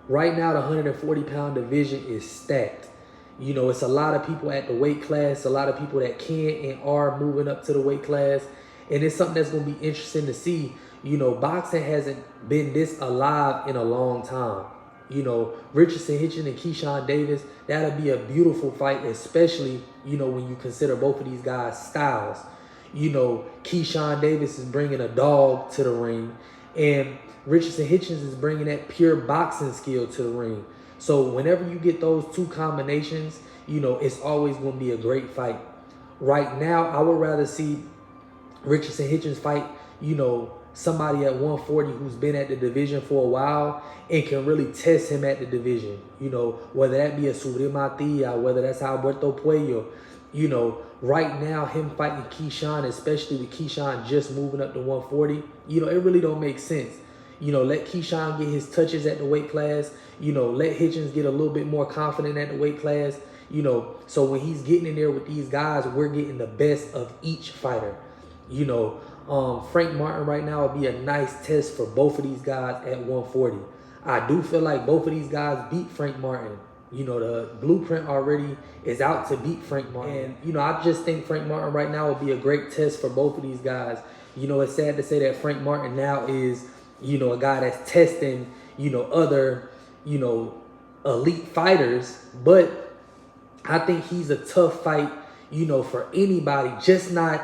Right now, the 140-pound division is stacked. You know, it's a lot of people at the weight class, a lot of people that can and are moving up to the weight class. And it's something that's going to be interesting to see. You know, boxing hasn't been this alive in a long time. You know, Richardson, Hitchins, and Keyshawn Davis, that'll be a beautiful fight, especially, you know, when you consider both of these guys' styles. You know, Keyshawn Davis is bringing a dog to the ring, and Richardson Hitchins is bringing that pure boxing skill to the ring. So whenever you get those two combinations, you know, it's always going to be a great fight. Right now, I would rather see Richardson Hitchins fight, you know, somebody at 140 who's been at the division for a while and can really test him at the division. You know, whether that be a Surimatia, whether that's Alberto Puello. You know, right now, him fighting Keyshawn, especially with Keyshawn just moving up to 140, you know, it really don't make sense. You know, let Keyshawn get his touches at the weight class. You know, let Hitchins get a little bit more confident at the weight class. You know, so when he's getting in there with these guys, we're getting the best of each fighter. You know, Frank Martin right now would be a nice test for both of these guys at 140. I do feel like both of these guys beat Frank Martin. You know, the blueprint already is out to beat Frank Martin. And, you know, I just think Frank Martin right now would be a great test for both of these guys. You know, it's sad to say that Frank Martin now is, you know, a guy that's testing, you know, other, you know, elite fighters. But I think he's a tough fight, you know, for anybody, just not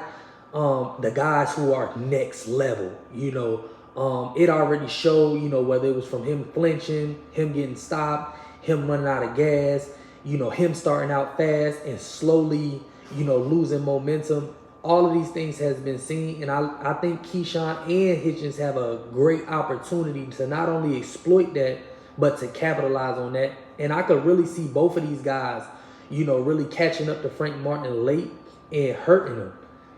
the guys who are next level. You know, it already showed, you know, whether it was from him flinching, him getting stopped, him running out of gas, you know, him starting out fast and slowly, you know, losing momentum. All of these things has been seen, and I think Keyshawn and Hitchins have a great opportunity to not only exploit that, but to capitalize on that. And I could really see both of these guys, you know, really catching up to Frank Martin late and hurting him.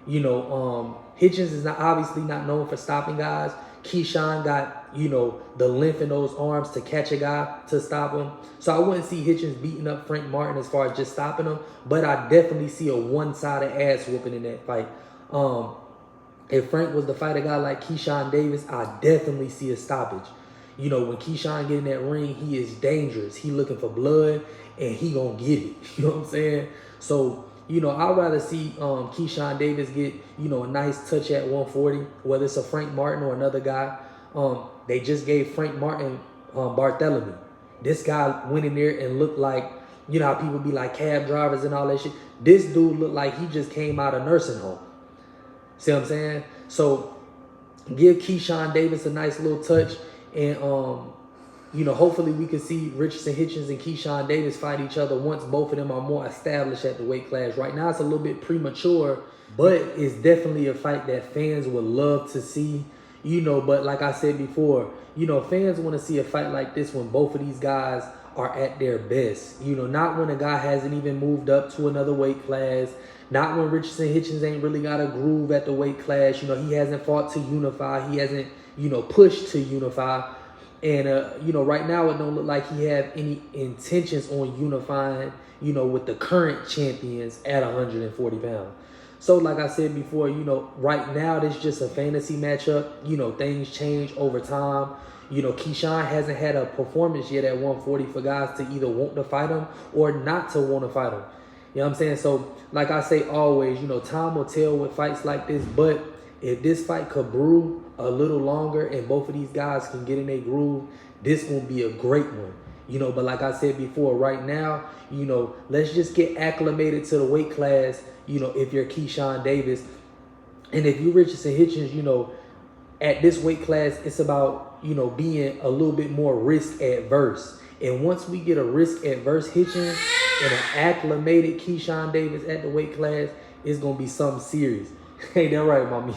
You know, Hitchins is obviously not known for stopping guys. Keyshawn got, you know, the length in those arms to catch a guy to stop him. So I wouldn't see Hitchins beating up Frank Martin as far as just stopping him, but I definitely see a one-sided ass whooping in that fight. If Frank was to fight a guy like Keyshawn Davis, I definitely see a stoppage. You know, when Keyshawn get in that ring, he is dangerous. He looking for blood, and he gonna get it. You know what I'm saying? So, you know, I'd rather see Keyshawn Davis get, you know, a nice touch at 140, whether it's a Frank Martin or another guy. They just gave Frank Martin Barthélemy. This guy went in there and looked like, you know how people be like cab drivers and all that shit. This dude looked like he just came out of nursing home. See what I'm saying? So give Keyshawn Davis a nice little touch, and you know, hopefully we can see Richardson Hitchins and Keyshawn Davis fight each other once both of them are more established at the weight class. Right now it's a little bit premature, but it's definitely a fight that fans would love to see. You know, but like I said before, you know, fans want to see a fight like this when both of these guys are at their best. You know, not when a guy hasn't even moved up to another weight class. Not when Richardson Hitchins ain't really got a groove at the weight class. You know, he hasn't fought to unify. He hasn't, you know, pushed to unify. And, you know, right now it don't look like he have any intentions on unifying, you know, with the current champions at 140 pounds. So like I said before, you know, right now this is just a fantasy matchup. You know, things change over time. You know, Keyshawn hasn't had a performance yet at 140 for guys to either want to fight him or not to want to fight him. You know what I'm saying? So like I say always, you know, time will tell with fights like this. But if this fight could brew a little longer and both of these guys can get in their groove, this will be a great one. You know, but like I said before, right now, you know, let's just get acclimated to the weight class, you know, if you're Keyshawn Davis. And if you Richardson Hitchins, you know, at this weight class, it's about, you know, being a little bit more risk adverse. And once we get a risk adverse Hitchins and an acclimated Keyshawn Davis at the weight class, it's going to be something serious. Ain't that right, mommy?